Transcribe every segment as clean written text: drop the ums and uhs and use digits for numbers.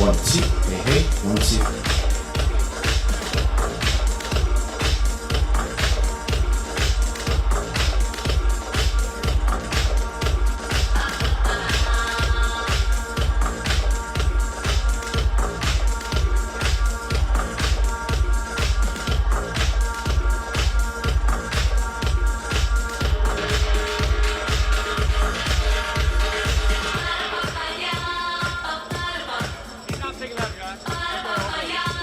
원칙, 에헤이, 원칙. Stop taking that, guys.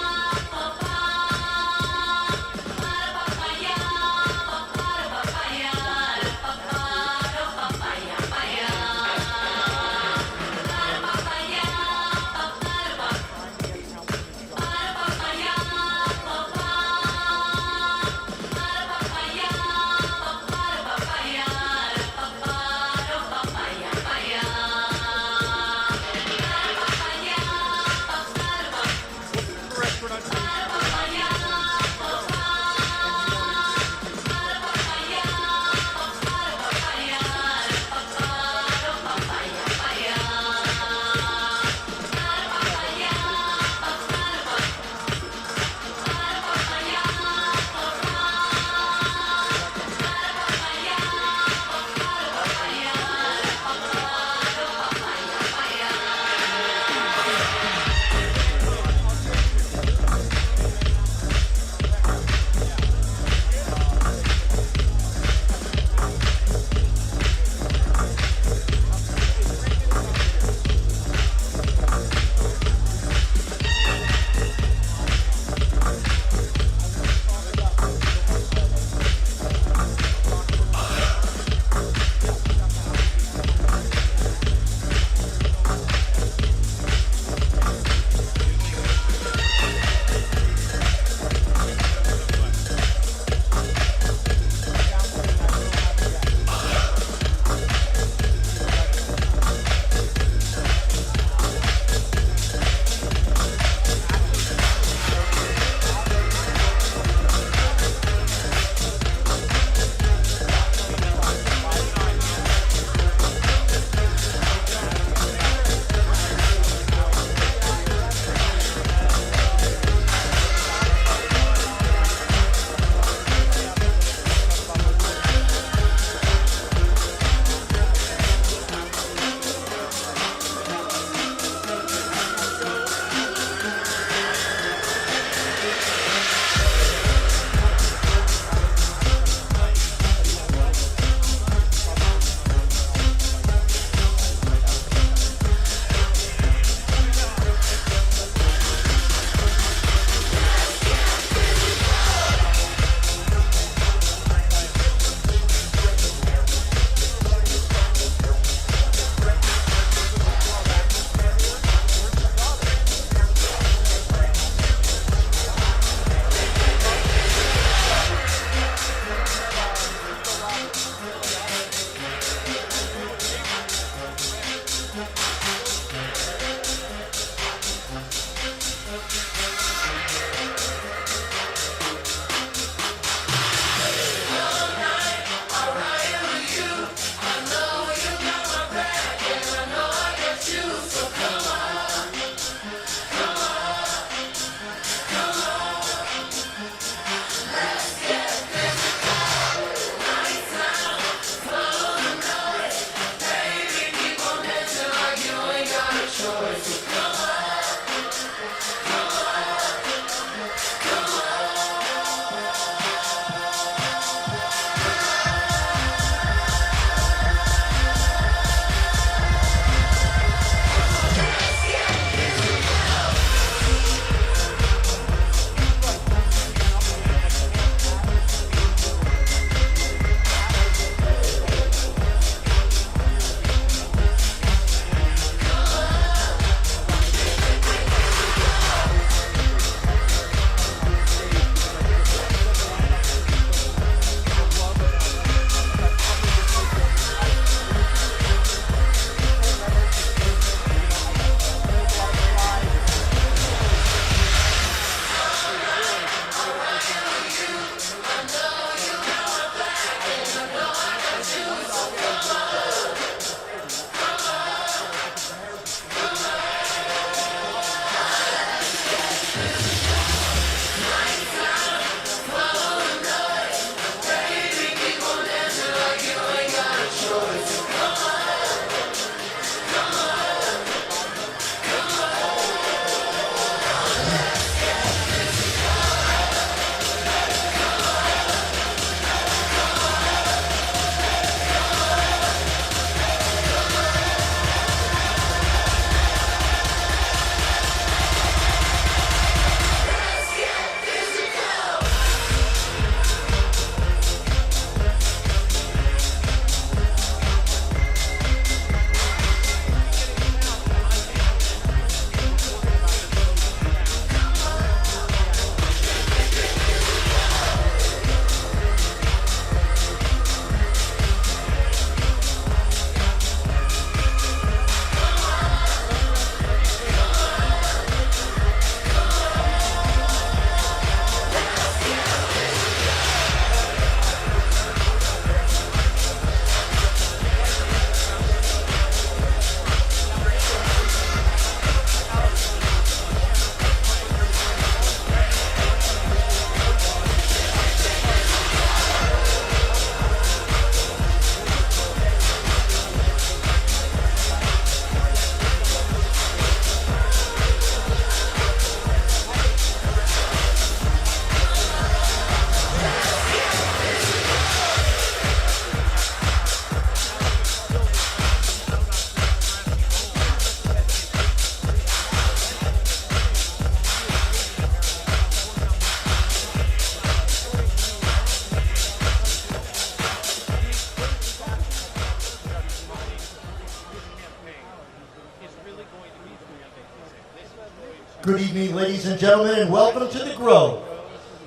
Good evening, ladies and gentlemen, and welcome to the Grove.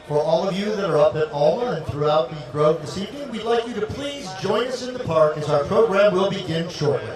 For all of you that are up at Alma and throughout the Grove this evening, we'd like you to please join us in the park as our program will begin shortly.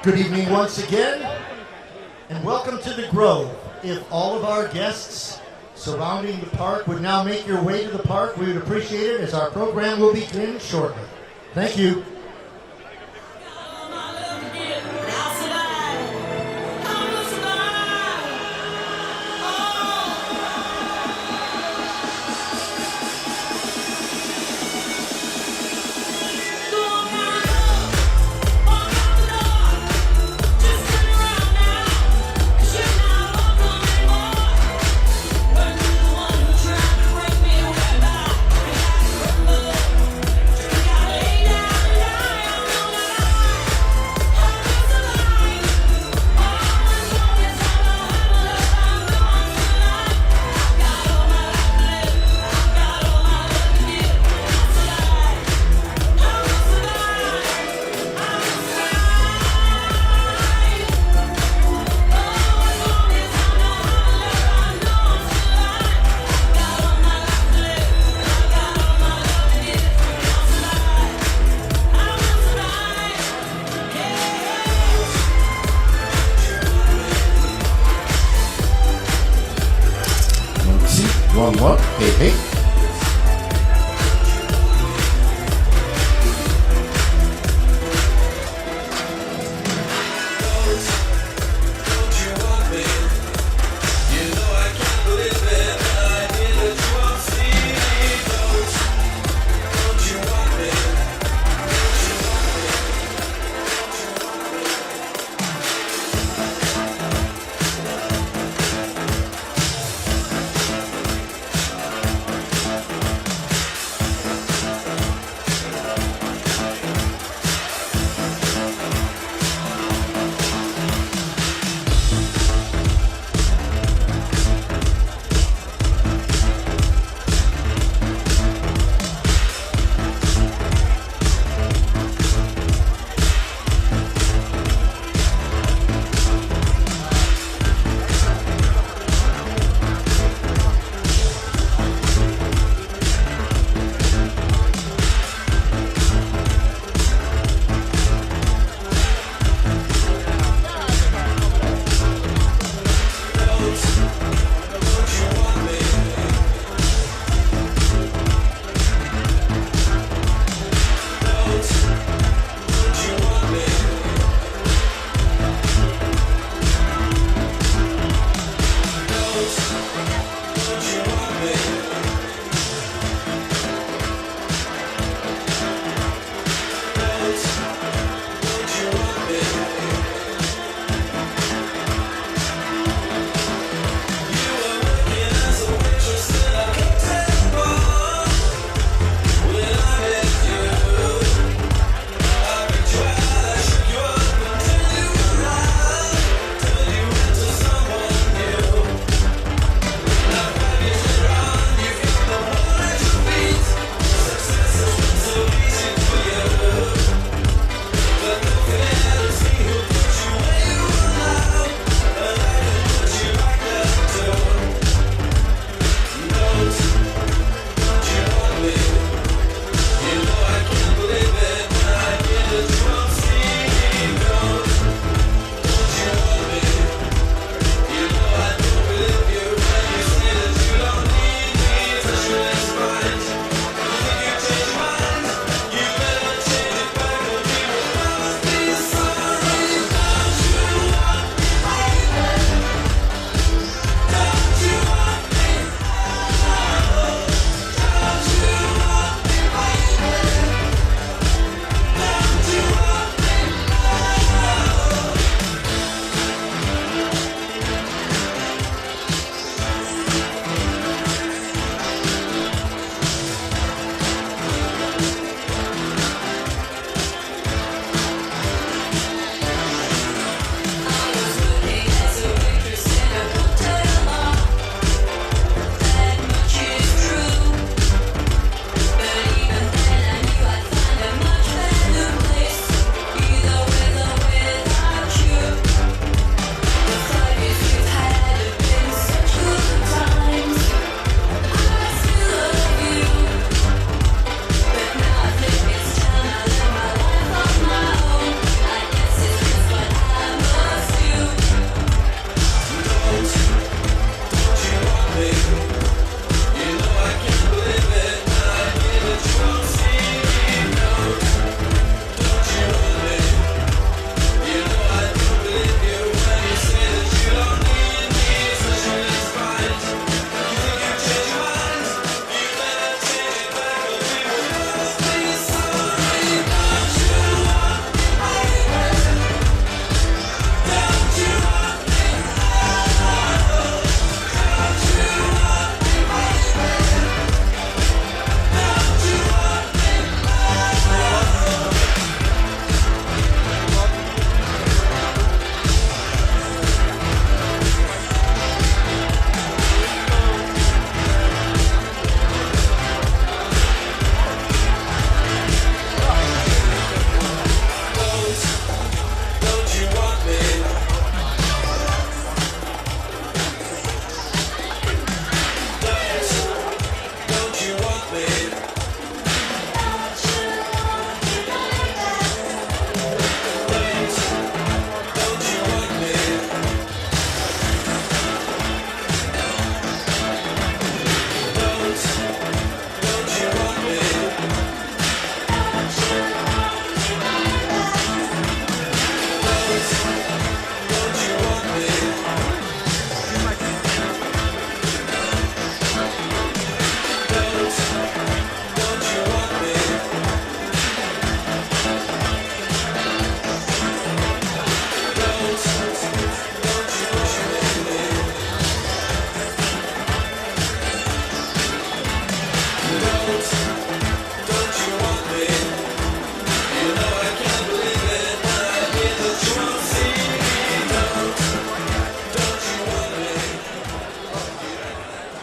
Good evening once again, and welcome to the Grove. If all of our guests surrounding the park would now make your way to the park, we would appreciate it as our program will begin shortly. Thank you. One, hey.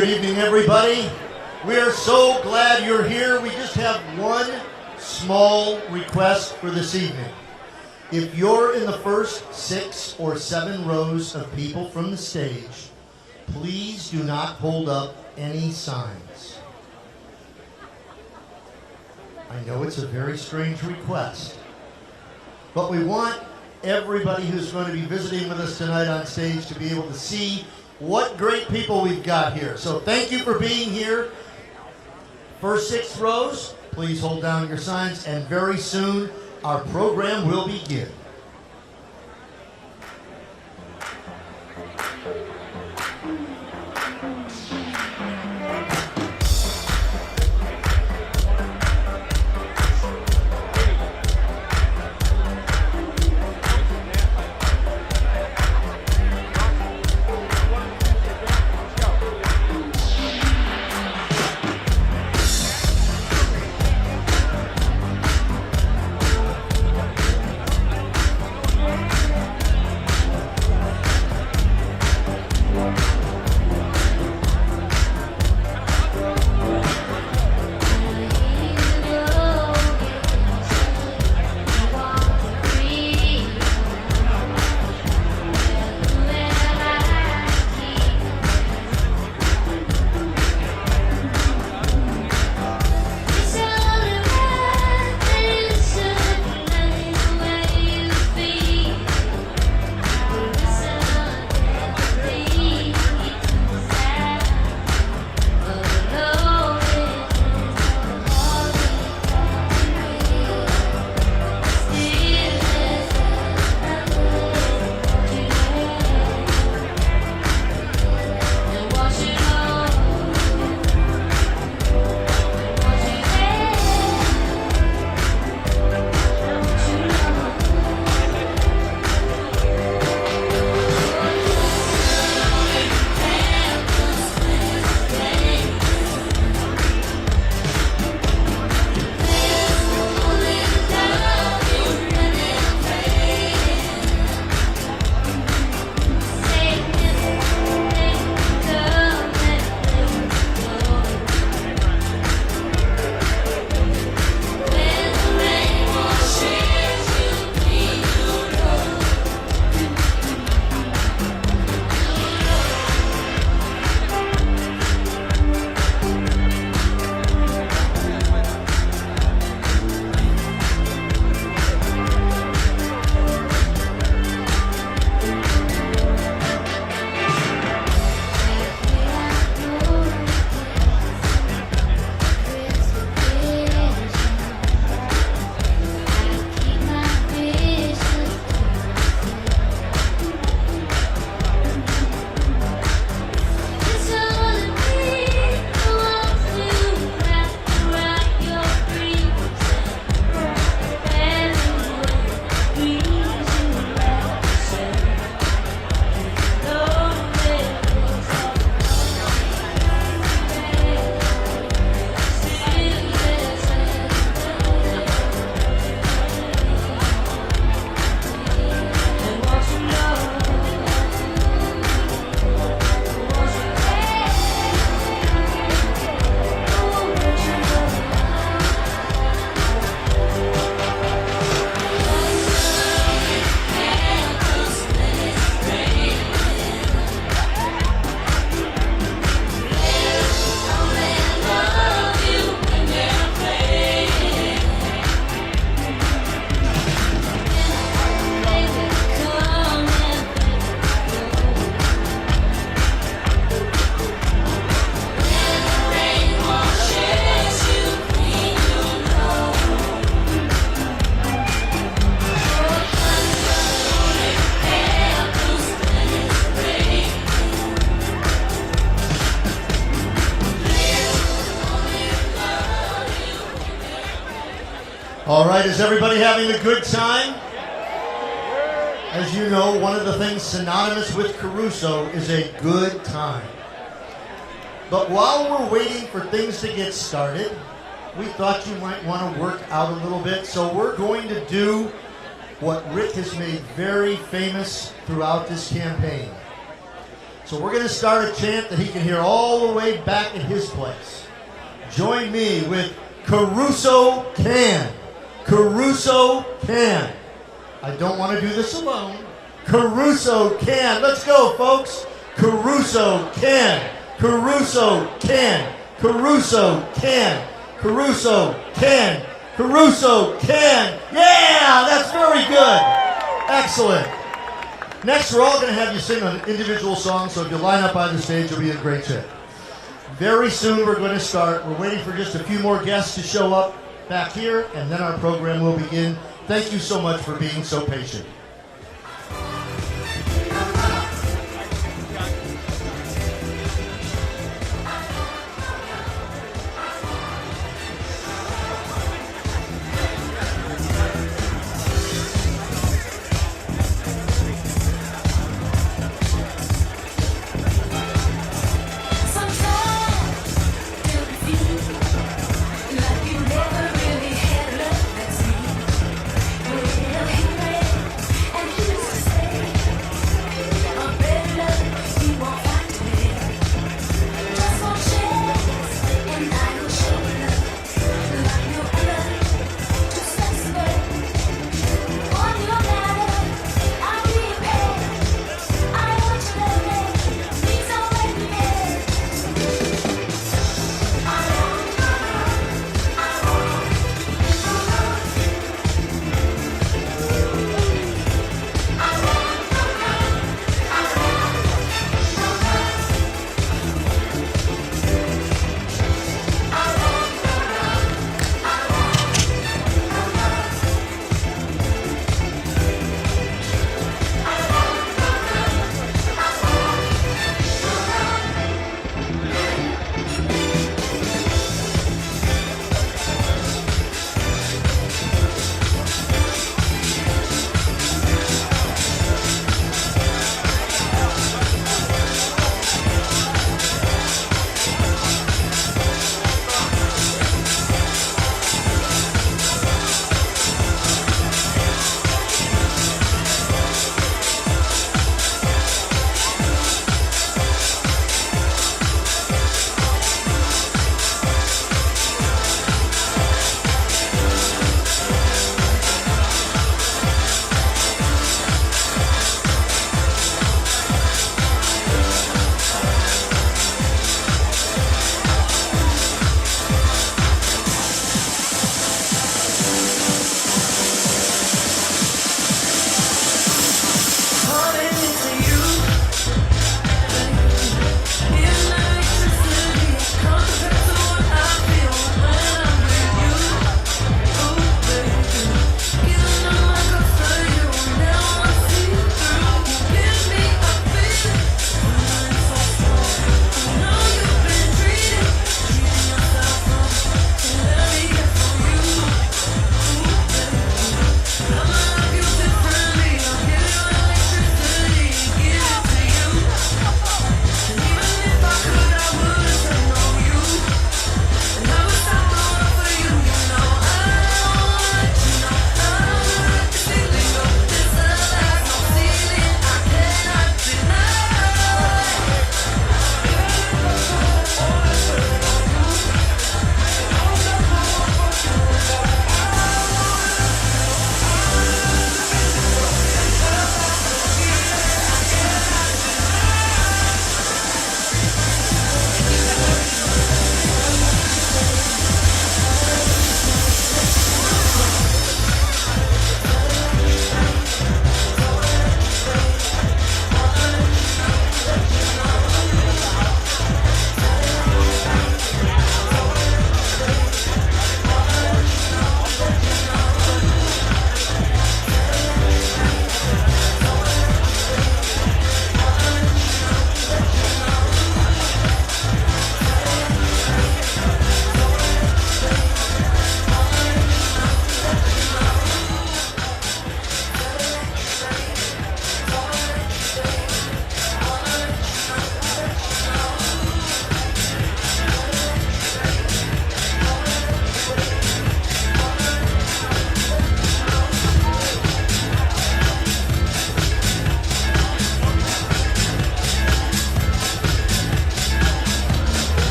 good evening, everybody. We are so glad you're here. We just have one small request for this evening. If you're in the first 6 or 7 rows of people from the stage, please do not hold up any signs. I know it's a very strange request, but we want everybody who's going to be visiting with us tonight on stage to be able to see what great people we've got here. So thank you for being here. First 6 rows, please hold down your signs, and very soon our program will begin. All right, is everybody having a good time? As you know, one of the things synonymous with Caruso is a good time. But while we're waiting for things to get started, we thought you might want to work out a little bit. So we're going to do what Rick has made very famous throughout this campaign. So we're going to start a chant that he can hear all the way back at his place. Join me with Caruso Can. Caruso Can. I don't want to do this alone. Caruso Can. Let's go, folks. Caruso Can. Caruso Can. Caruso Can. Caruso Can. Caruso Can. Yeah, that's very good. Excellent. Next, we're all going to have you sing an individual song, so if you line up on the stage, you'll be in great shape. Very soon, we're going to start. We're waiting for just a few more guests to show up back here, and then our program will begin. Thank you so much for being so patient.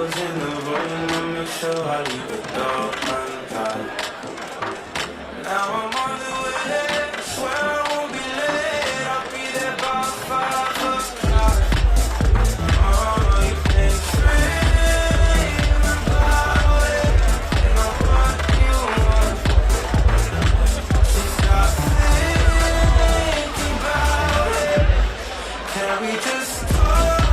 was in the room to make sure I leave the door untied. Now I'm on the way, swear I won't be late. I'll be there by 5 o'clock. Oh, you think straight in the bottle, and I'll fuck you up. So stop thinking about it. Can we just talk?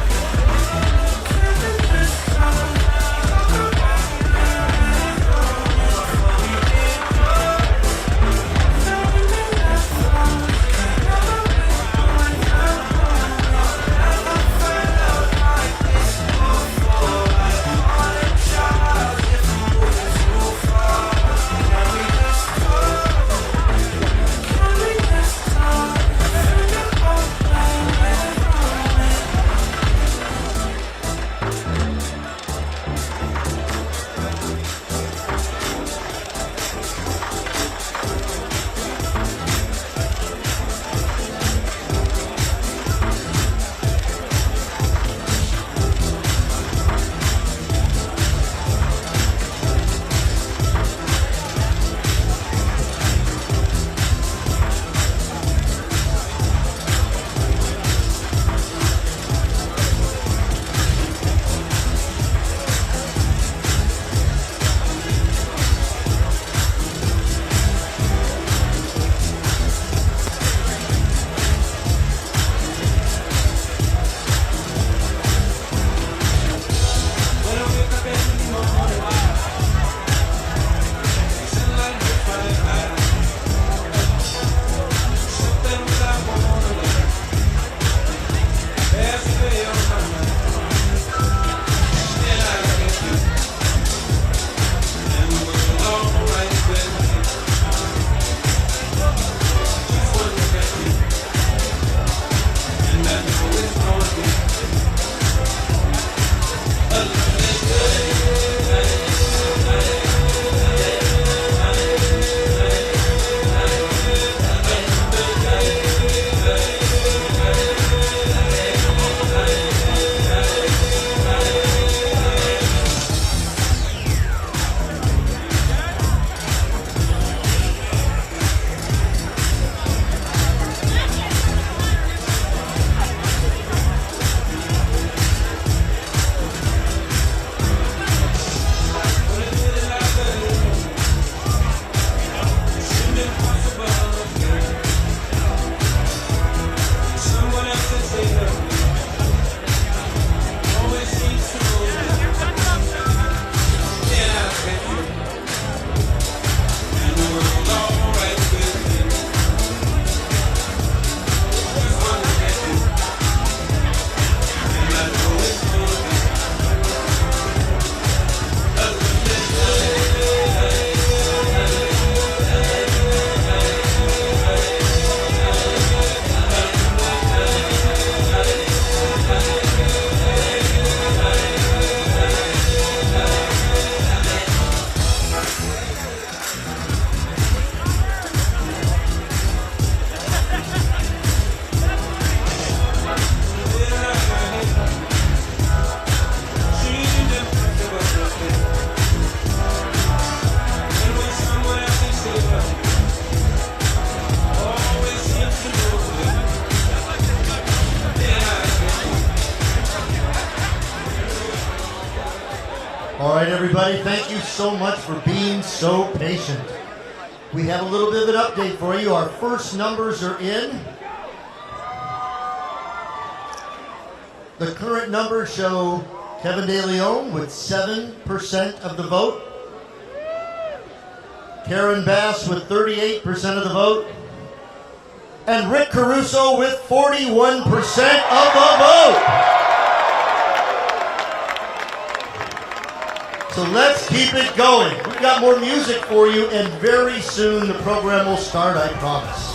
All right, everybody, thank you so much for being so patient. We have a little bit of an update for you. Our first numbers are in. The current numbers show Kevin De Leon with 7% of the vote. Karen Bass with 38% of the vote. And Rick Caruso with 41% of the vote. So let's keep it going. We've got more music for you, and very soon the program will start, I promise.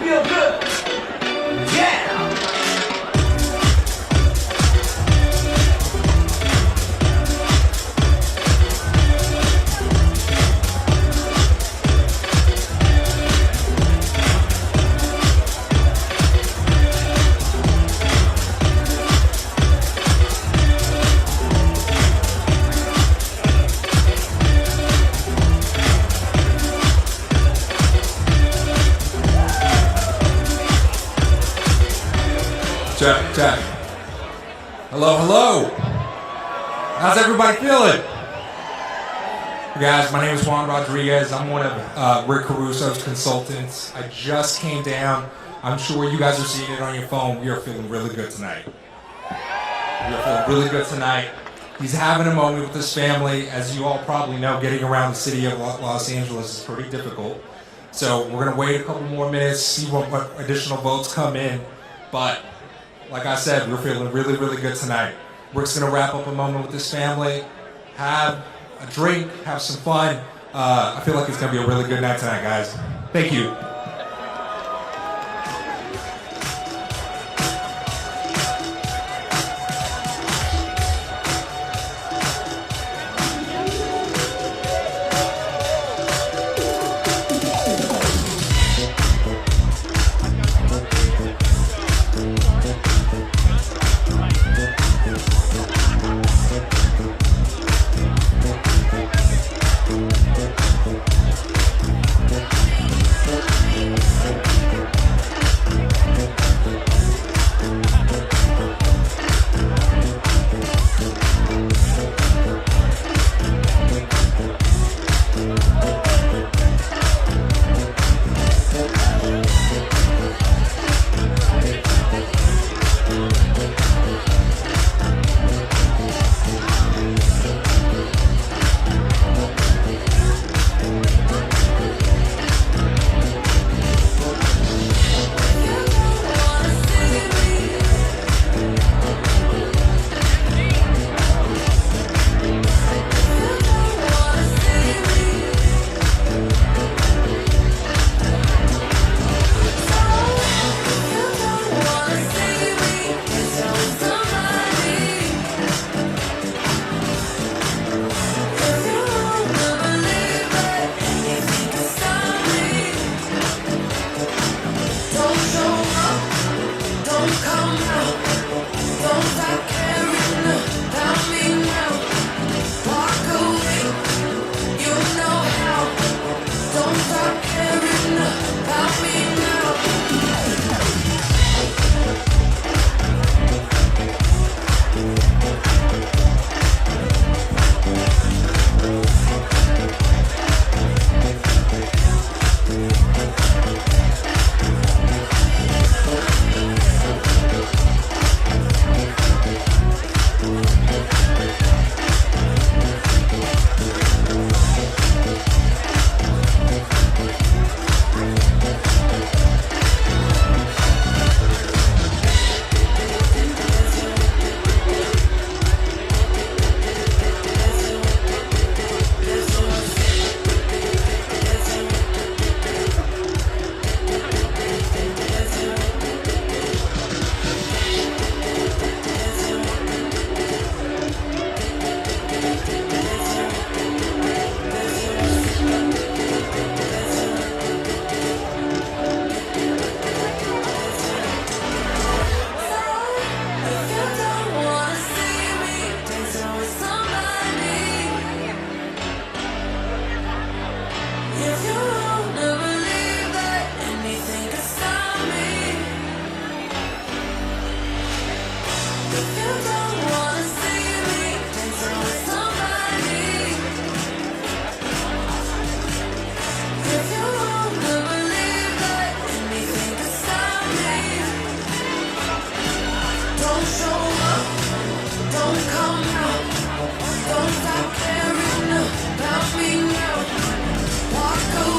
feel good. Yeah. Check. Hello. How's everybody feeling? Hey guys, my name is Juan Rodriguez. I'm one of Rick Caruso's consultants. I just came down. I'm sure you guys are seeing it on your phone. We are feeling really good tonight. He's having a moment with his family. As you all probably know, getting around the city of Los Angeles is pretty difficult. So we're going to wait a couple more minutes, see what additional votes come in. But like I said, we're feeling really, really good tonight. Rick's gonna wrap up a moment with his family, have a drink, have some fun. I feel like it's gonna be a really good night tonight, guys. Thank you. Don't stop caring about me now. Walk away.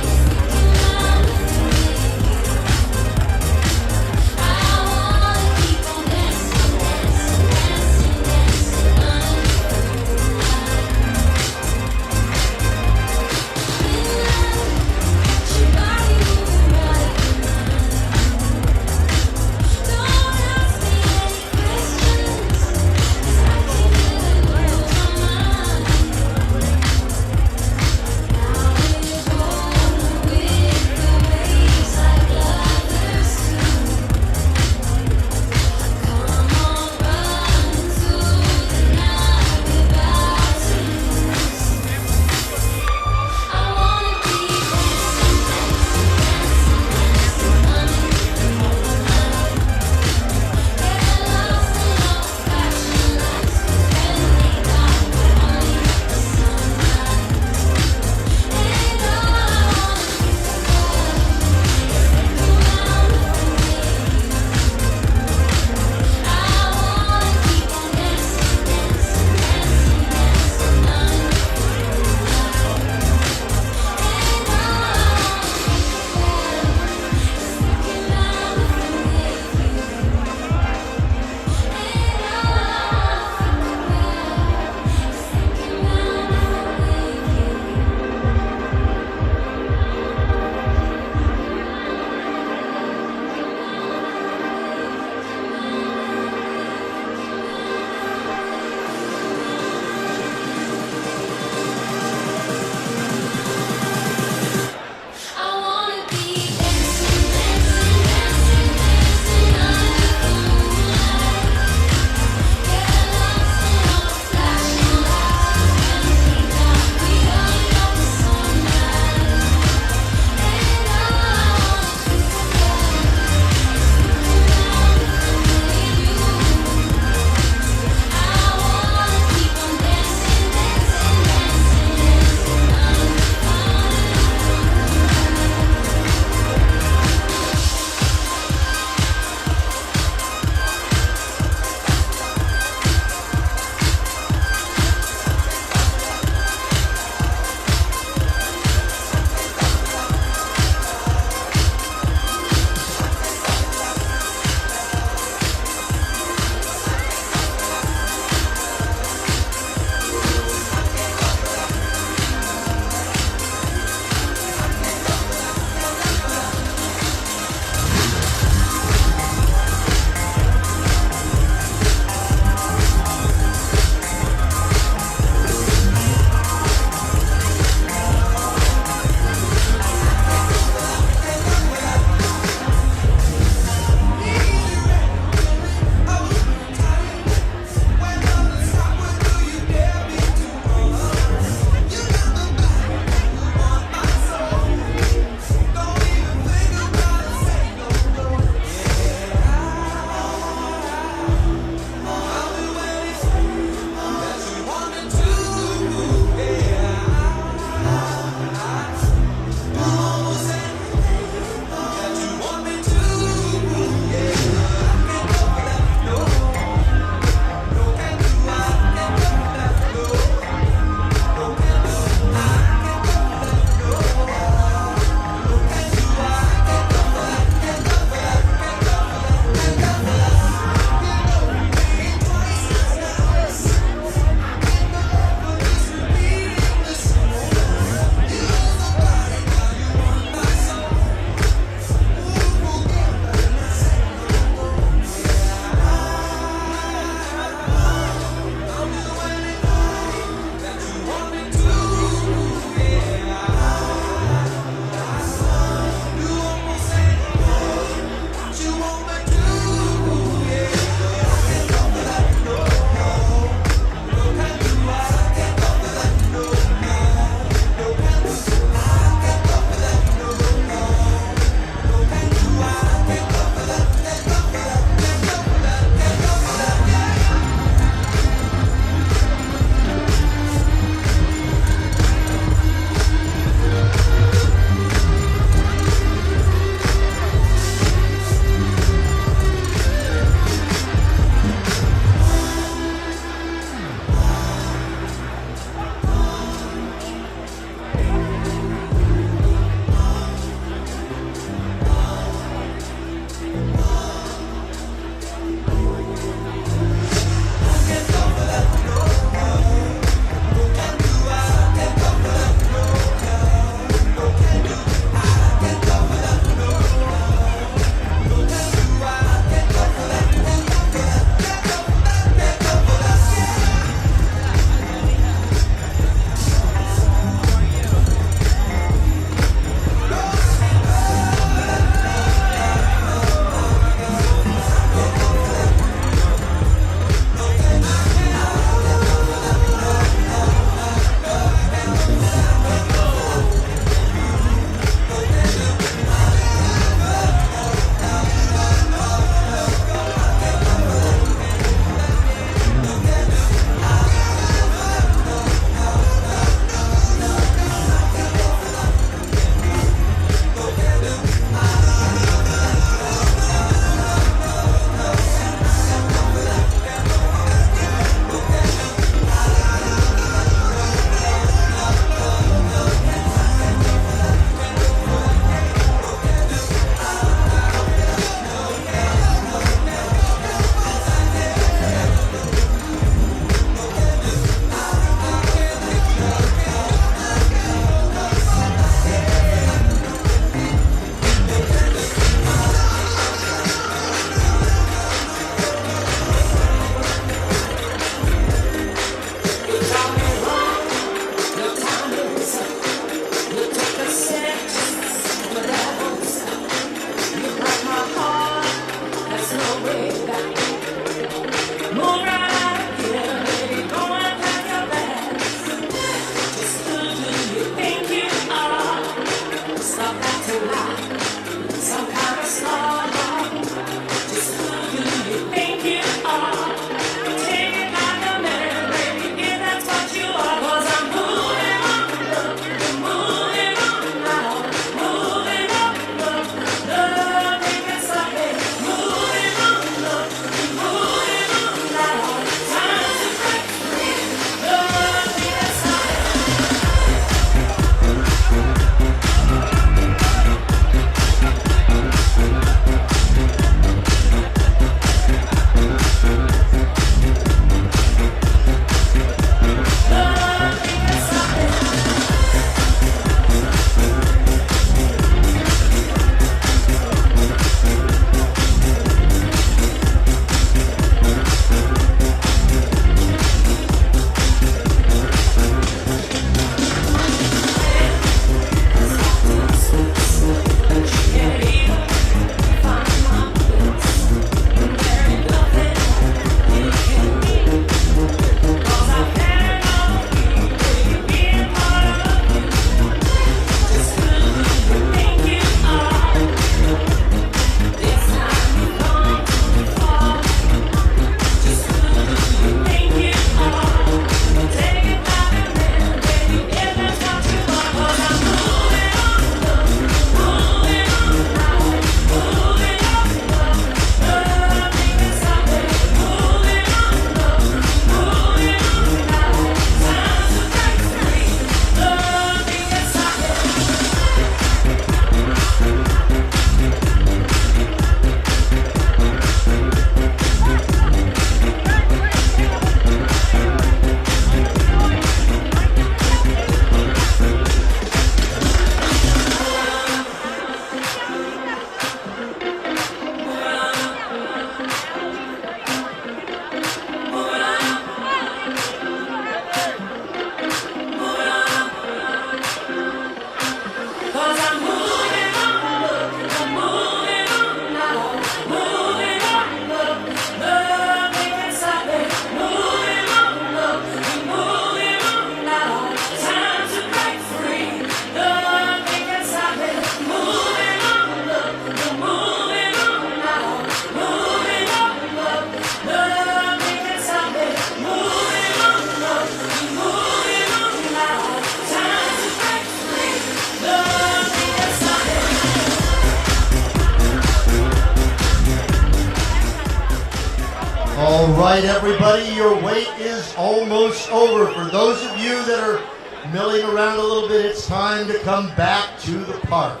All right, everybody, your wait is almost over. For those of you that are milling around a little bit, it's time to come back to the park.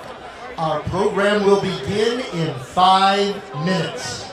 Our program will begin in 5 minutes.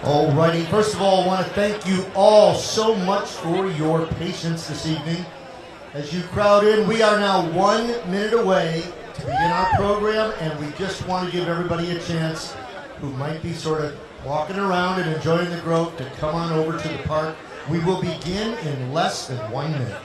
Alrighty, first of all, I want to thank you all so much for your patience this evening. As you crowd in, we are now 1 minute away to begin our program, and we just want to give everybody a chance who might be sort of walking around and enjoying the grove to come on over to the park. We will begin in less than 1 minute.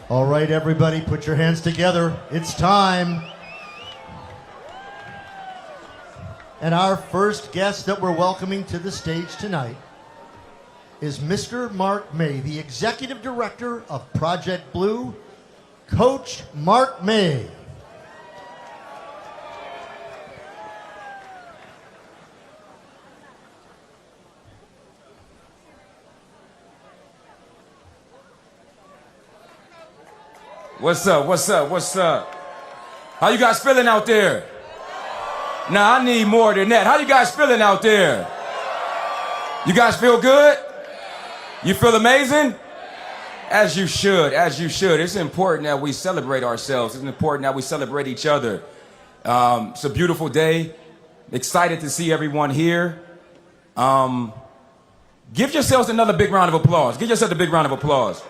All right, everybody, put your hands together. It's time. And our first guest that we're welcoming to the stage tonight is Mr. Mark May, the Executive Director of Project Blue, Coach Mark May. What's up? What's up? What's up? How you guys feeling out there? Nah, I need more than that. How you guys feeling out there? You guys feel good? You feel amazing? As you should, as you should. It's important that we celebrate ourselves. It's important that we celebrate each other. It's a beautiful day. Excited to see everyone here. Give yourselves another big round of applause. Give yourself a big round of applause.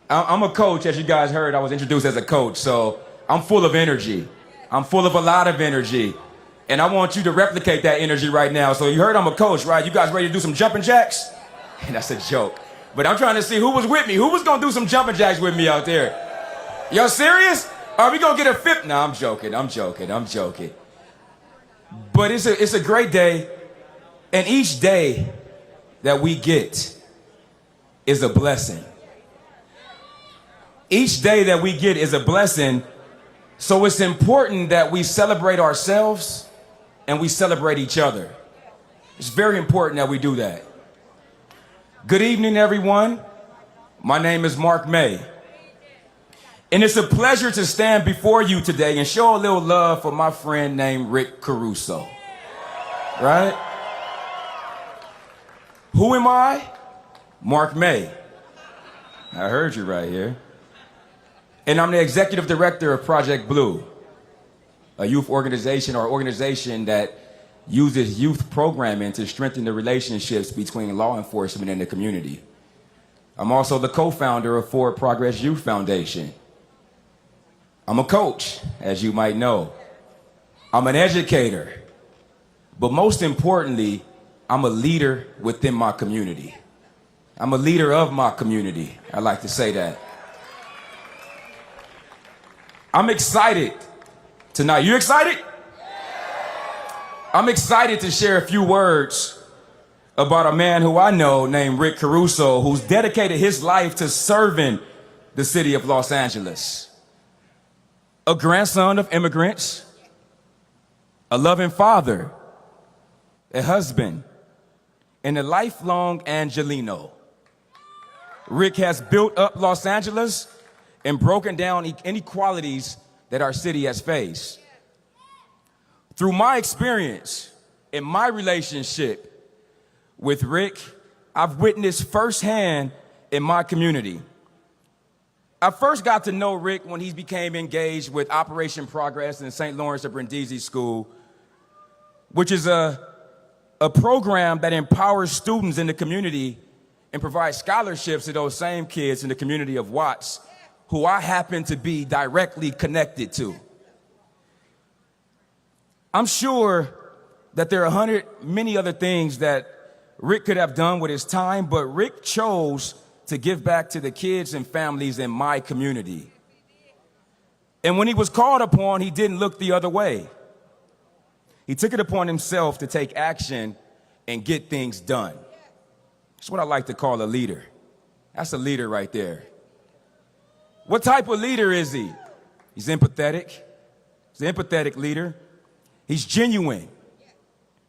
I'm a coach, as you guys heard. I was introduced as a coach, so I'm full of energy. I'm full of a lot of energy, and I want you to replicate that energy right now. So you heard I'm a coach, right? You guys ready to do some jumping jacks? That's a joke, but I'm trying to see who was with me. Who was gonna do some jumping jacks with me out there? Y'all serious? Are we gonna get a fifth? No, I'm joking. I'm joking. I'm joking. But it's a great day, and each day that we get is a blessing. Each day that we get is a blessing, so it's important that we celebrate ourselves and we celebrate each other. It's very important that we do that. Good evening, everyone. My name is Mark May. And it's a pleasure to stand before you today and show a little love for my friend named Rick Caruso. Right? Who am I? Mark May. I heard you right here. And I'm the executive director of Project Blue, a youth organization or organization that uses youth programming to strengthen the relationships between law enforcement and the community. I'm also the co-founder of Forward Progress Youth Foundation. I'm a coach, as you might know. I'm an educator. But most importantly, I'm a leader within my community. I'm a leader of my community. I like to say that. I'm excited tonight. You excited? I'm excited to share a few words about a man who I know named Rick Caruso, who's dedicated his life to serving the city of Los Angeles. A grandson of immigrants, a loving father, a husband, and a lifelong Angelino. Rick has built up Los Angeles and broken down inequalities that our city has faced. Through my experience in my relationship with Rick, I've witnessed firsthand in my community. I first got to know Rick when he became engaged with Operation Progress in St. Lawrence of Brindisi School, which is a program that empowers students in the community and provides scholarships to those same kids in the community of Watts, who I happen to be directly connected to. I'm sure that there are many other things that Rick could have done with his time, but Rick chose to give back to the kids and families in my community. And when he was called upon, he didn't look the other way. He took it upon himself to take action and get things done. That's what I like to call a leader. That's a leader right there. What type of leader is he? He's empathetic. He's an empathetic leader. He's genuine.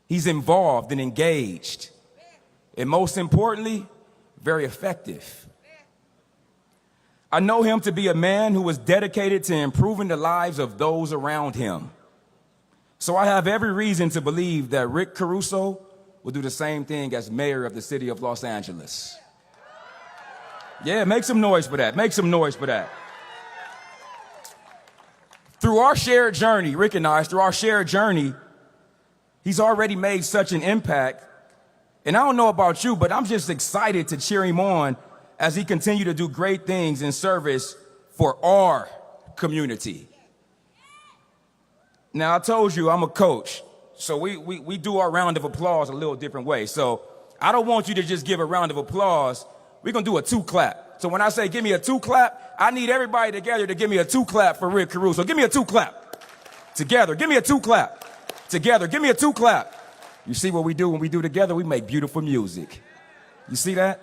He's involved and engaged. And most importantly, very effective. I know him to be a man who is dedicated to improving the lives of those around him. So I have every reason to believe that Rick Caruso will do the same thing as mayor of the city of Los Angeles. Yeah, make some noise for that. Make some noise for that. Through our shared journey, Rick and I, through our shared journey, he's already made such an impact. And I don't know about you, but I'm just excited to cheer him on as he continues to do great things in service for our community. Now, I told you I'm a coach, so we do our round of applause a little different way. So I don't want you to just give a round of applause. We're going to do a 2-clap. So when I say give me a 2-clap, I need everybody together to give me a 2-clap for Rick Caruso. Give me a 2-clap. Together. Give me a 2-clap. Together. Give me a 2-clap. You see what we do when we do together? We make beautiful music. You see that?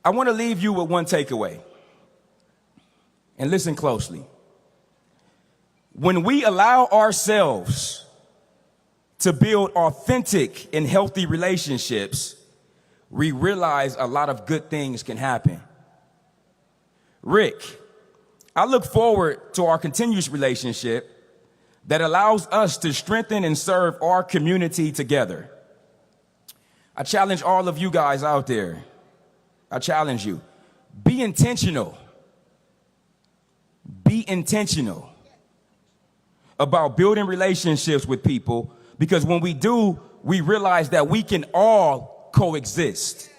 I want to leave you with one takeaway. And listen closely. When we allow ourselves to build authentic and healthy relationships, we realize a lot of good things can happen. Rick, I look forward to our continuous relationship that allows us to strengthen and serve our community together. I challenge all of you guys out there. I challenge you. Be intentional. Be intentional about building relationships with people, because when we do, we realize that we can all coexist.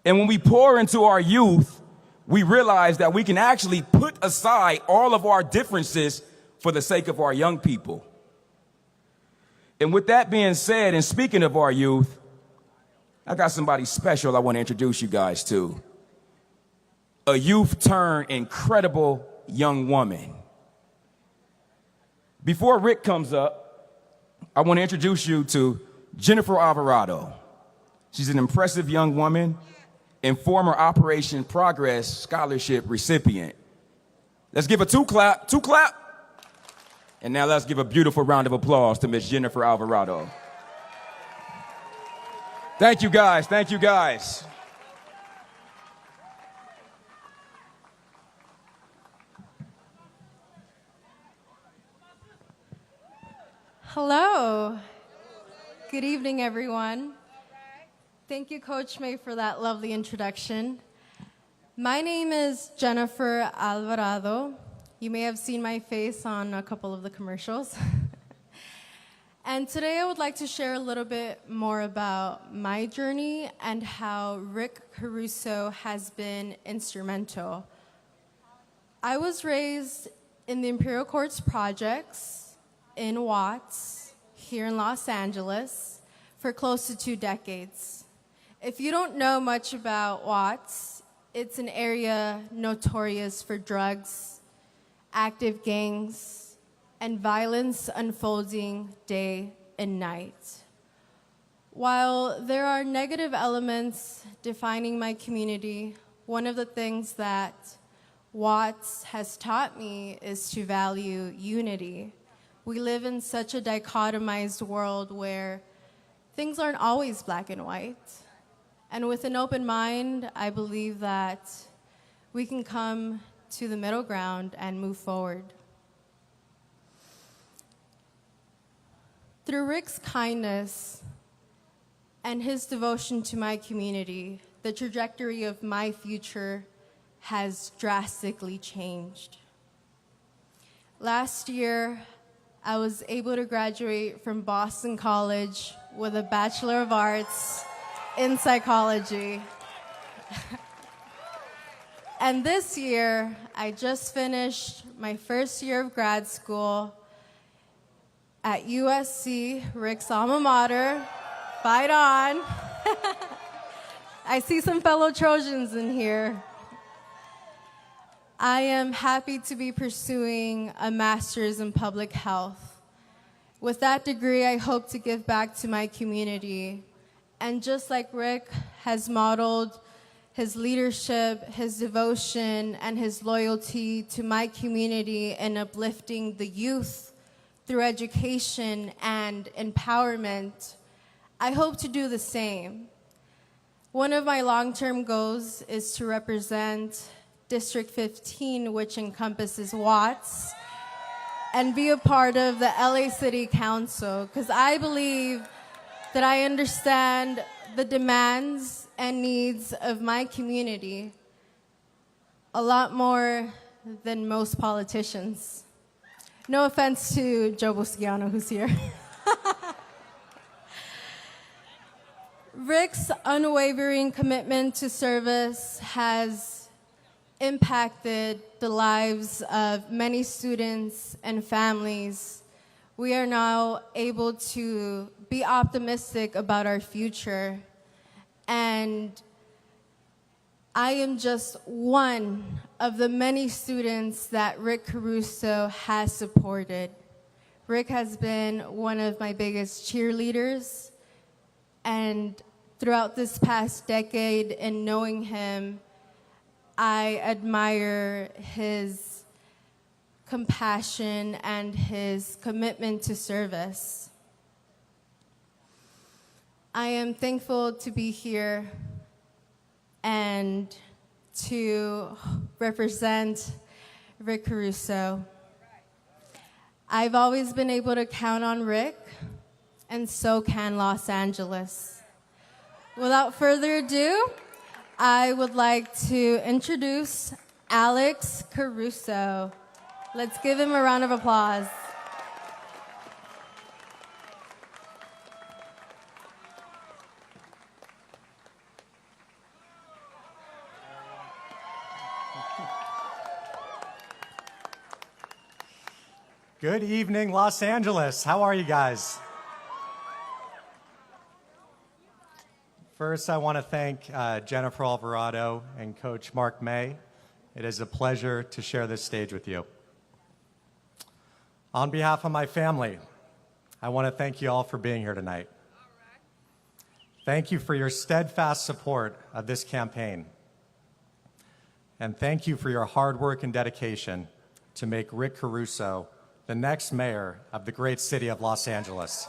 And when we pour into our youth, we realize that we can actually put aside all of our differences for the sake of our young people. And with that being said, and speaking of our youth, I got somebody special I want to introduce you guys to. A youth turned incredible young woman. Before Rick comes up, I want to introduce you to Jennifer Alvarado. She's an impressive young woman, and former Operation Progress Scholarship recipient. Let's give a two clap. And now let's give a beautiful round of applause to Miss Jennifer Alvarado. Thank you guys, thank you guys. Hello. Good evening, everyone. Thank you, Coach May, for that lovely introduction. My name is Jennifer Alvarado. You may have seen my face on a couple of the commercials. And today I would like to share a little bit more about my journey and how Rick Caruso has been instrumental. I was raised in the Imperial Courts Projects in Watts, here in Los Angeles, for close to 2 decades. If you don't know much about Watts, it's an area notorious for drugs, active gangs, and violence unfolding day and night. While there are negative elements defining my community, one of the things that Watts has taught me is to value unity. We live in such a dichotomized world where things aren't always black and white. And with an open mind, I believe that we can come to the middle ground and move forward. Through Rick's kindness and his devotion to my community, the trajectory of my future has drastically changed. Last year, I was able to graduate from Boston College with a Bachelor of Arts in psychology. And this year, I just finished my first year of grad school at USC, Rick's alma mater. Fight on. I see some fellow Trojans in here. I am happy to be pursuing a master's in public health. With that degree, I hope to give back to my community. And just like Rick has modeled his leadership, his devotion, and his loyalty to my community in uplifting the youth through education and empowerment, I hope to do the same. One of my long-term goals is to represent District 15, which encompasses Watts, and be a part of the LA City Council, because I believe that I understand the demands and needs of my community a lot more than most politicians. No offense to Joe Busciano, who's here. Rick's unwavering commitment to service has impacted the lives of many students and families. We are now able to be optimistic about our future. And I am just one of the many students that Rick Caruso has supported. Rick has been one of my biggest cheerleaders, and throughout this past decade and knowing him, I admire his compassion and his commitment to service. I am thankful to be here and to represent Rick Caruso. I've always been able to count on Rick, and so can Los Angeles. Without further ado, I would like to introduce Alex Caruso. Let's give him a round of applause. Good evening, Los Angeles. How are you guys? First, I want to thank Jennifer Alvarado and Coach Mark May. It is a pleasure to share this stage with you. On behalf of my family, I want to thank you all for being here tonight. Thank you for your steadfast support of this campaign. And thank you for your hard work and dedication to make Rick Caruso the next mayor of the great city of Los Angeles.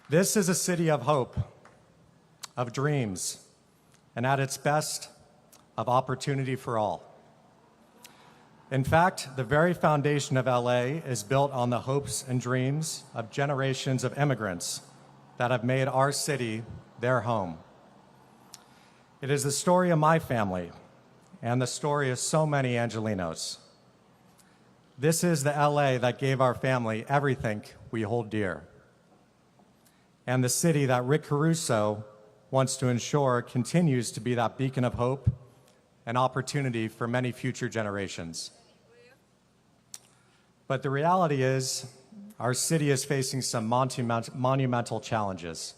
This is a city of hope, of dreams, and at its best, of opportunity for all. In fact, the very foundation of LA is built on the hopes and dreams of generations of immigrants that have made our city their home. It is the story of my family and the story of so many Angelenos. This is the LA that gave our family everything we hold dear, and the city that Rick Caruso wants to ensure continues to be that beacon of hope and opportunity for many future generations. But the reality is, our city is facing some monumental challenges.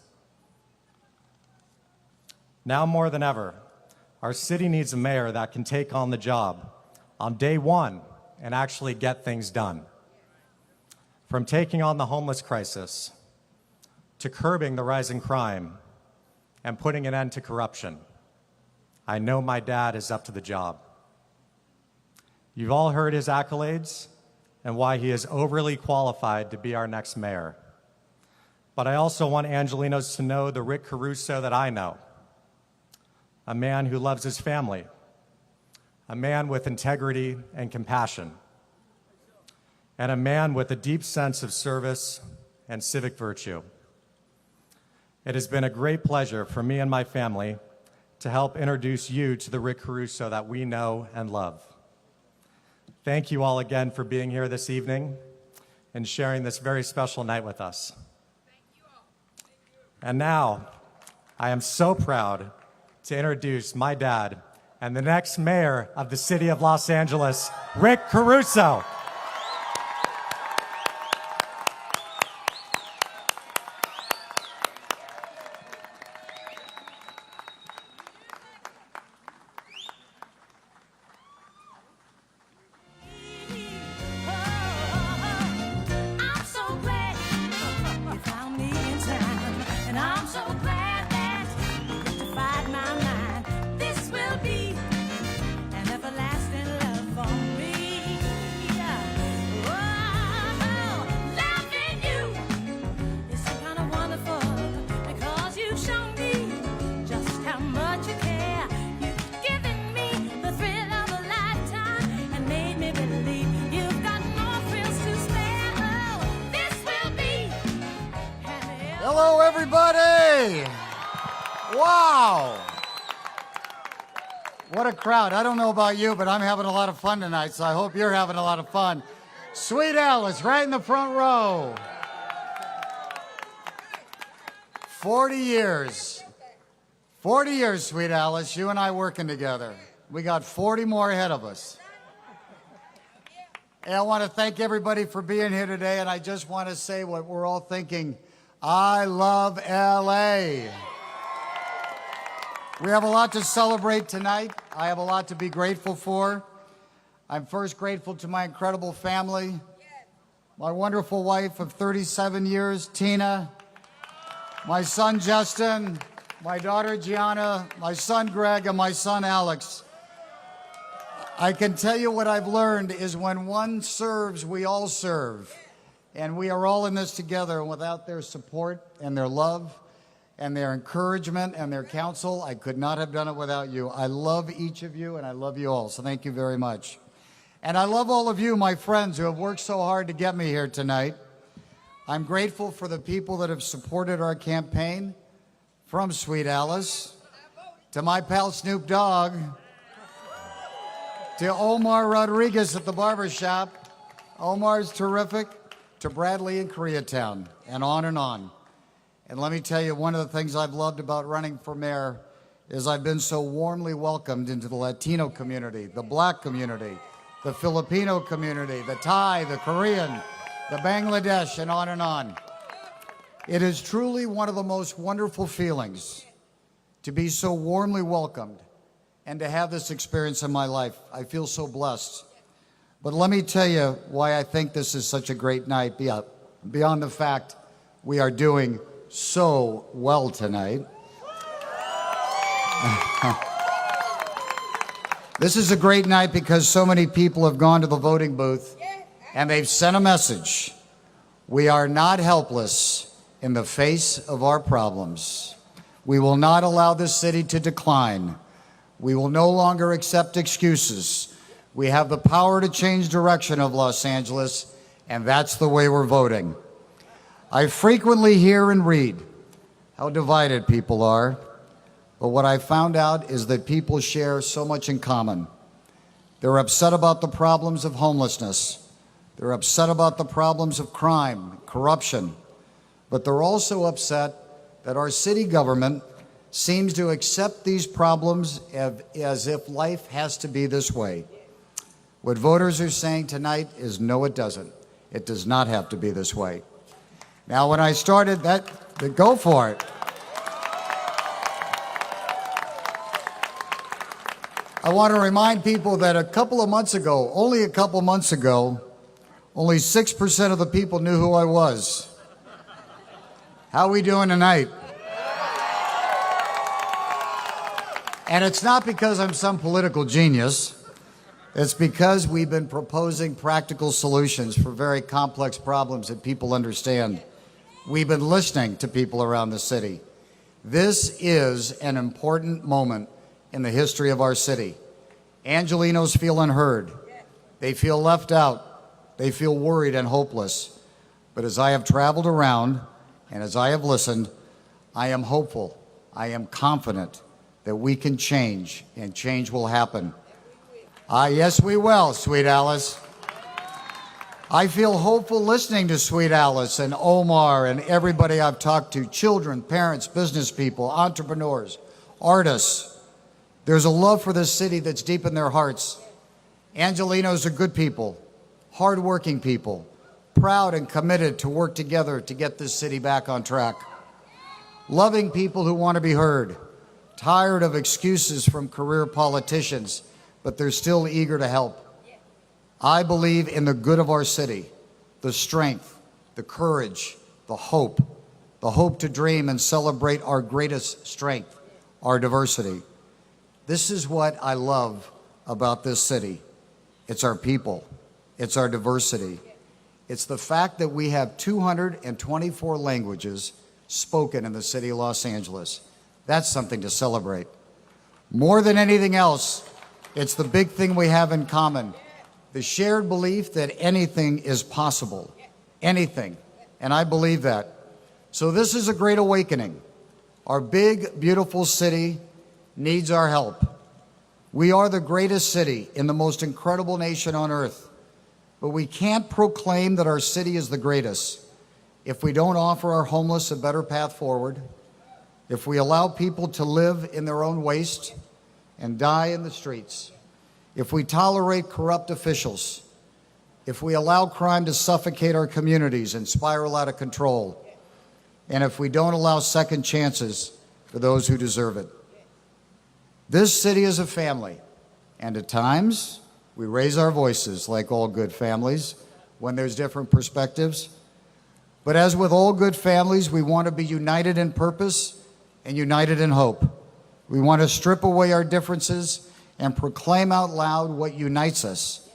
Now more than ever, our city needs a mayor that can take on the job on day one and actually get things done. From taking on the homeless crisis, to curbing the rising crime, and putting an end to corruption. I know my dad is up to the job. You've all heard his accolades and why he is overly qualified to be our next mayor. But I also want Angelenos to know the Rick Caruso that I know. A man who loves his family, a man with integrity and compassion, and a man with a deep sense of service and civic virtue. It has been a great pleasure for me and my family to help introduce you to the Rick Caruso that we know and love. Thank you all again for being here this evening and sharing this very special night with us. And now, I am so proud to introduce my dad and the next mayor of the city of Los Angeles, Rick Caruso. I'm so glad you found me in time, and I'm so glad that you rectified my mind. This will be an everlasting love for me. Oh, loving you is so kind of wonderful because you've shown me just how much you care. You've given me the thrill of a lifetime and made me believe you've got more thrills to spare. Oh, this will be an Hello, everybody! Wow! What a crowd. I don't know about you, but I'm having a lot of fun tonight, so I hope you're having a lot of fun. Sweet Alice, right in the front row. 40 years. 40 years, Sweet Alice, you and I working together. We got 40 more ahead of us. And I want to thank everybody for being here today, and I just want to say what we're all thinking. I love LA. We have a lot to celebrate tonight. I have a lot to be grateful for. I'm first grateful to my incredible family, my wonderful wife of 37 years, Tina, my son Justin, my daughter Gianna, my son Greg, and my son Alex. I can tell you what I've learned is when one serves, we all serve. And we are all in this together, and without their support and their love and their encouragement and their counsel, I could not have done it without you. I love each of you, and I love you all, so thank you very much. And I love all of you, my friends, who have worked so hard to get me here tonight. I'm grateful for the people that have supported our campaign, from Sweet Alice to my pal Snoop Dogg to Omar Rodriguez at the barbershop. Omar's terrific. To Bradley in Koreatown, and on and on. And let me tell you, one of the things I've loved about running for mayor is I've been so warmly welcomed into the Latino community, the Black community, the Filipino community, the Thai, the Korean, the Bangladesh, and on and on. It is truly one of the most wonderful feelings to be so warmly welcomed and to have this experience in my life. I feel so blessed. But let me tell you why I think this is such a great night. beyond the fact we are doing so well tonight. This is a great night because so many people have gone to the voting booth and they've sent a message. We are not helpless in the face of our problems. We will not allow this city to decline. We will no longer accept excuses. We have the power to change direction of Los Angeles, and that's the way we're voting. I frequently hear and read how divided people are, but what I found out is that people share so much in common. They're upset about the problems of homelessness. They're upset about the problems of crime, corruption, but they're also upset that our city government seems to accept these problems as if life has to be this way. What voters are saying tonight is no, it doesn't. It does not have to be this way. Now, when I started go for it. I want to remind people that only a couple months ago, only 6% of the people knew who I was. How are we doing tonight? And it's not because I'm some political genius. It's because we've been proposing practical solutions for very complex problems that people understand. We've been listening to people around the city. This is an important moment in the history of our city. Angelenos feel unheard. They feel left out. They feel worried and hopeless. But as I have traveled around and as I have listened, I am hopeful. I am confident that we can change, and change will happen. Yes, we will, Sweet Alice. I feel hopeful listening to Sweet Alice and Omar and everybody I've talked to, children, parents, business people, entrepreneurs, artists. There's a love for this city that's deep in their hearts. Angelenos are good people, hardworking people, proud and committed to work together to get this city back on track. Loving people who want to be heard, tired of excuses from career politicians, but they're still eager to help. I believe in the good of our city, the strength, the courage, the hope to dream and celebrate our greatest strength, our diversity. This is what I love about this city. It's our people. It's our diversity. It's the fact that we have 224 languages spoken in the city of Los Angeles. That's something to celebrate. More than anything else, it's the big thing we have in common, the shared belief that anything is possible, anything, and I believe that. So this is a great awakening. Our big, beautiful city needs our help. We are the greatest city in the most incredible nation on earth, but we can't proclaim that our city is the greatest if we don't offer our homeless a better path forward, if we allow people to live in their own waste and die in the streets, if we tolerate corrupt officials, if we allow crime to suffocate our communities and spiral out of control, and if we don't allow second chances for those who deserve it. This city is a family, and at times we raise our voices like all good families when there's different perspectives. But as with all good families, we want to be united in purpose and united in hope. We want to strip away our differences and proclaim out loud what unites us,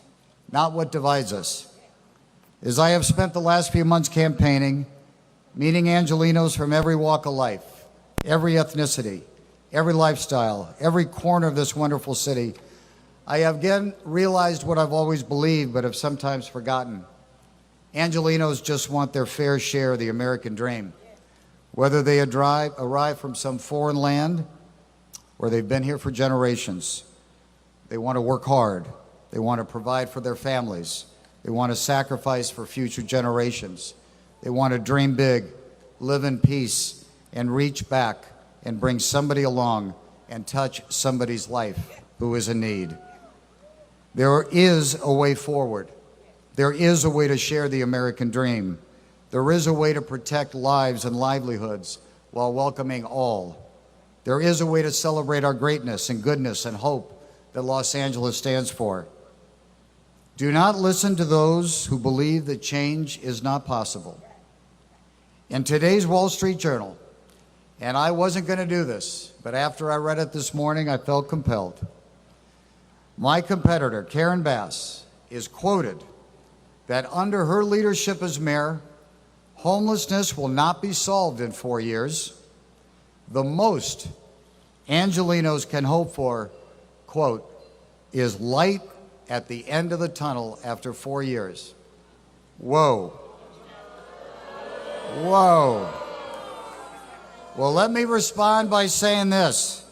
not what divides us. As I have spent the last few months campaigning, meeting Angelenos from every walk of life, every ethnicity, every lifestyle, every corner of this wonderful city, I have again realized what I've always believed but have sometimes forgotten. Angelenos just want their fair share of the American dream. Whether they arrive from some foreign land or they've been here for generations, they want to work hard. They want to provide for their families. They want to sacrifice for future generations. They want to dream big, live in peace, and reach back and bring somebody along and touch somebody's life who is in need. There is a way forward. There is a way to share the American dream. There is a way to protect lives and livelihoods while welcoming all. There is a way to celebrate our greatness and goodness and hope that Los Angeles stands for. Do not listen to those who believe that change is not possible. In today's Wall Street Journal, and I wasn't going to do this, but after I read it this morning, I felt compelled. My competitor, Karen Bass, is quoted that under her leadership as mayor, homelessness will not be solved in 4 years. The most Angelenos can hope for, quote, is light at the end of the tunnel after 4 years. Whoa. Whoa. Well, let me respond by saying this.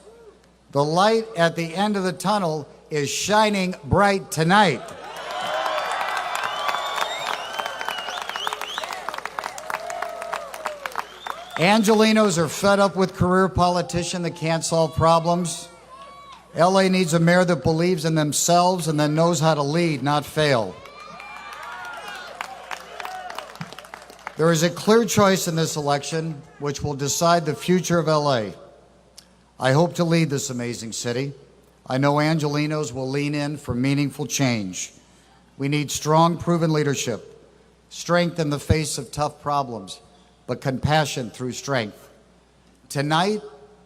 The light at the end of the tunnel is shining bright tonight. Angelenos are fed up with career politicians that can't solve problems. LA needs a mayor that believes in themselves and that knows how to lead, not fail. There is a clear choice in this election which will decide the future of LA. I hope to lead this amazing city. I know Angelenos will lean in for meaningful change. We need strong, proven leadership, strength in the face of tough problems, but compassion through strength. Tonight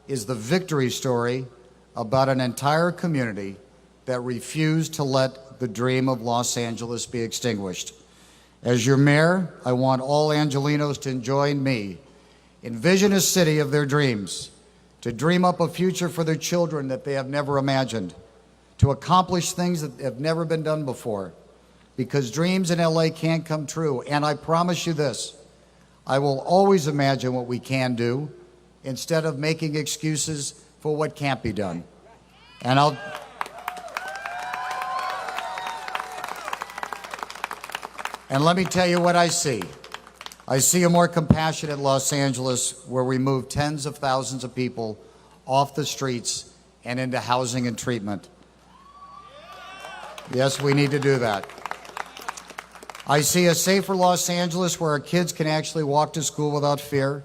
is the victory story about an entire community that refused to let the dream of Los Angeles be extinguished. As your mayor, I want all Angelenos to join me. Envision a city of their dreams, to dream up a future for their children that they have never imagined, to accomplish things that have never been done before, because dreams in LA can't come true. And I promise you this, I will always imagine what we can do instead of making excuses for what can't be done. And let me tell you what I see. I see a more compassionate Los Angeles where we move tens of thousands of people off the streets and into housing and treatment. Yes, we need to do that. I see a safer Los Angeles where our kids can actually walk to school without fear.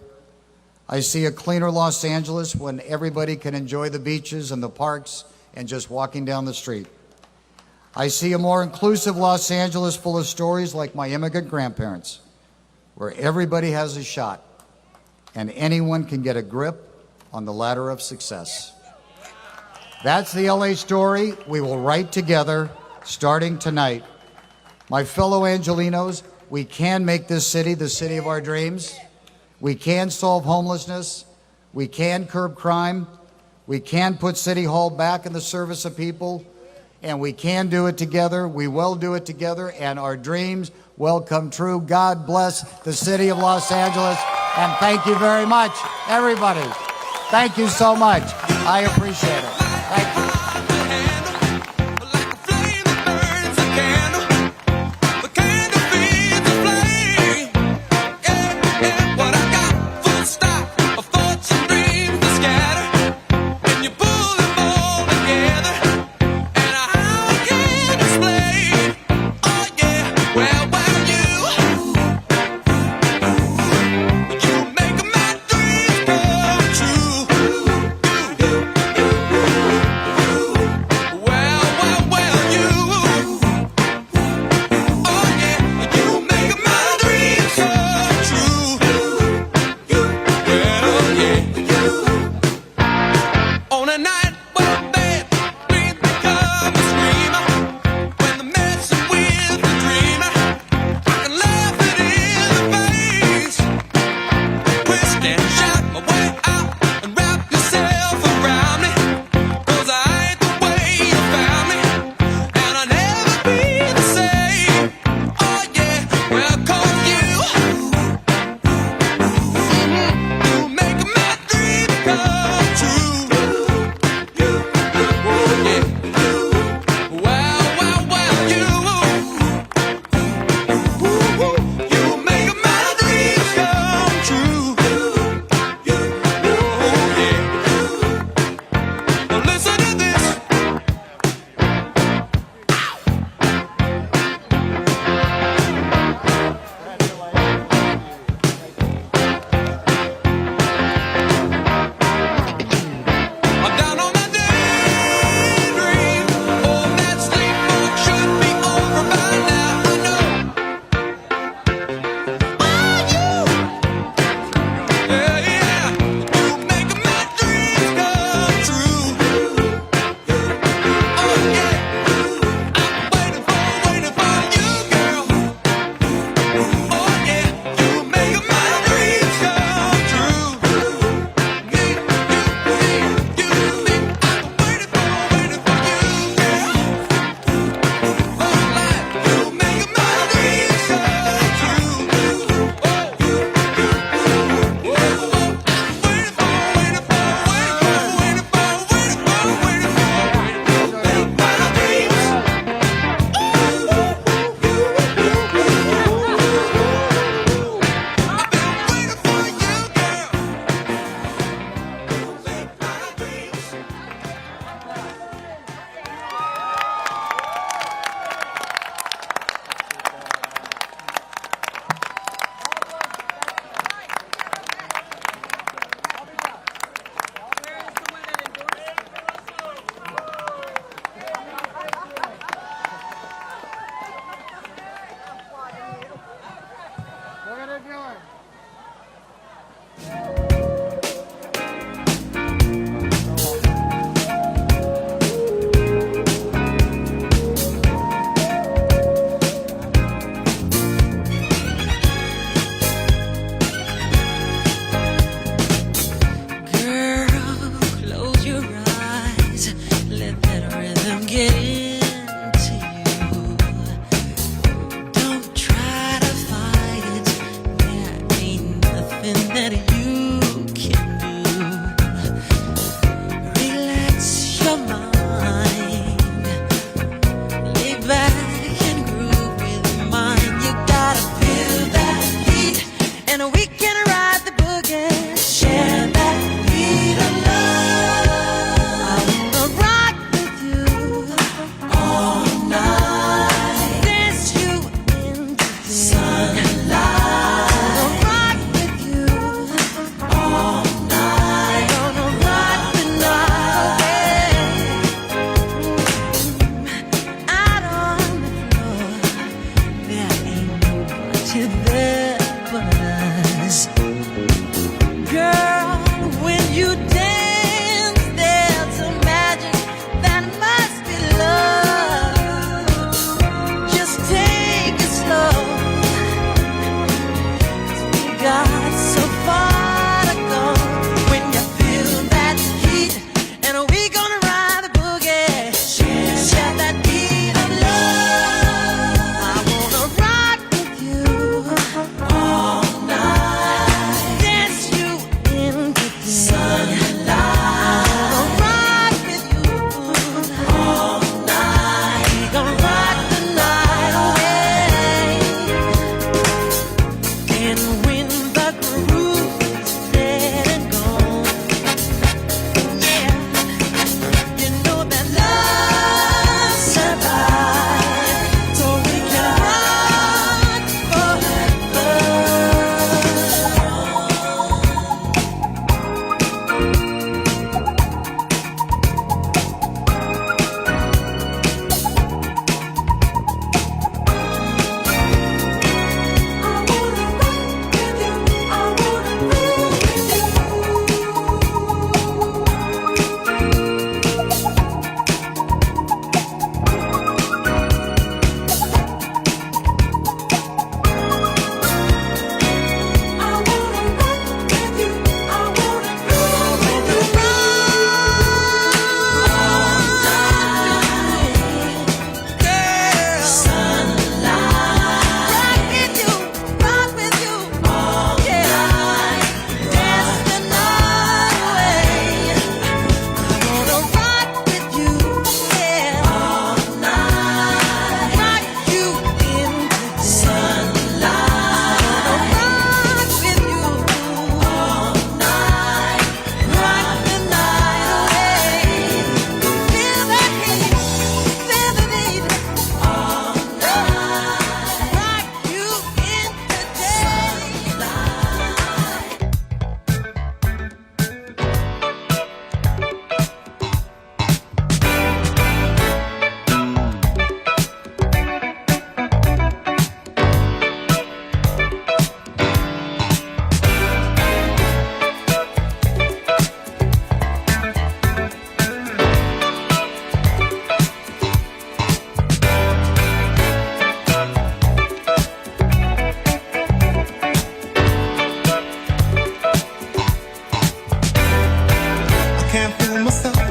I see a cleaner Los Angeles when everybody can enjoy the beaches and the parks and just walking down the street. I see a more inclusive Los Angeles full of stories like my immigrant grandparents, where everybody has a shot and anyone can get a grip on the ladder of success. That's the LA story we will write together starting tonight. My fellow Angelenos, we can make this city the city of our dreams. We can solve homelessness. We can curb crime. We can put City Hall back in the service of people. And we can do it together. We will do it together. And our dreams will come true. God bless the city of Los Angeles. And thank you very much, everybody. Thank you so much. I appreciate it. Thank you.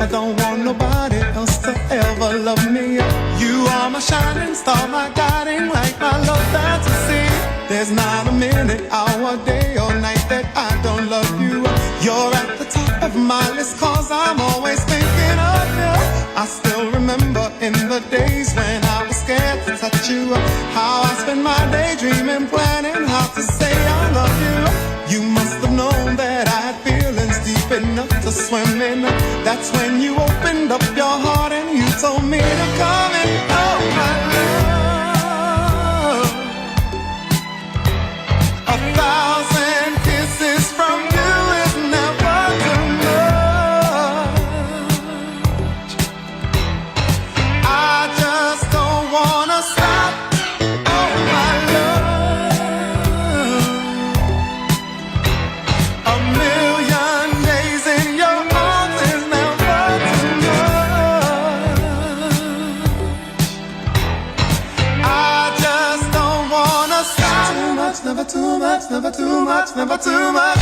I don't want nobody else to ever love me. You are my shining star, my guiding light, my love fantasy. There's not a minute, hour, day or night that I don't love you. You're at the top of my list, cause I'm always thinking of you. I still remember in the days when I was scared to touch you, how I spent my day dreaming, planning how to say I love you. You must have known that I had feelings deep enough to swim in. That's when you opened up your heart and you told me to come in. Oh my love, 1,000 kisses from you is never too much. I just don't wanna stop. Oh my love, a million days in your arms is never too much. I just don't wanna stop. Too much, never too much, never too much, never too much.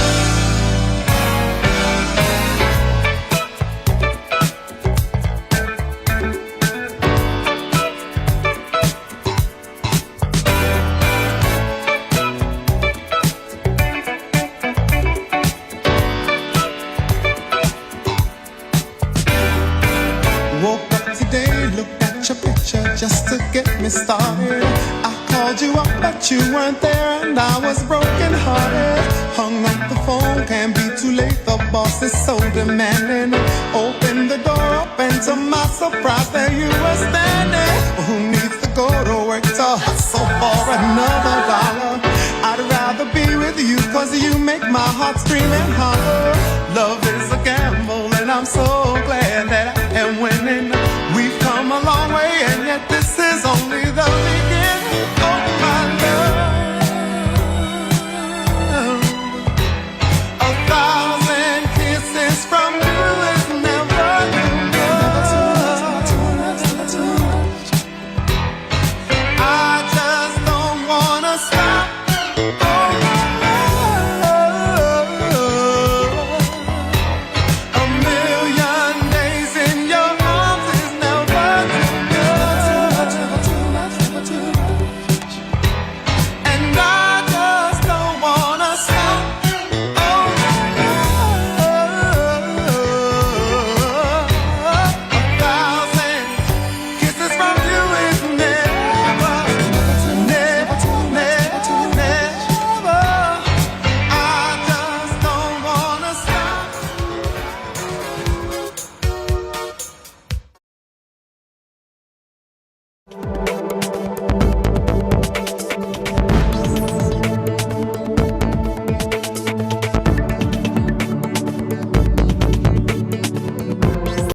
Woke up today, looked at your picture just to get me started. I called you up, but you weren't there, and I was broken hearted. Hung up the phone, can't be too late, the boss is so demanding. Opened the door up, and to my surprise, there you were standing. Who needs to go to work to hustle for another dollar? I'd rather be with you, cause you make my heart scream and holler. Love is a gamble, and I'm so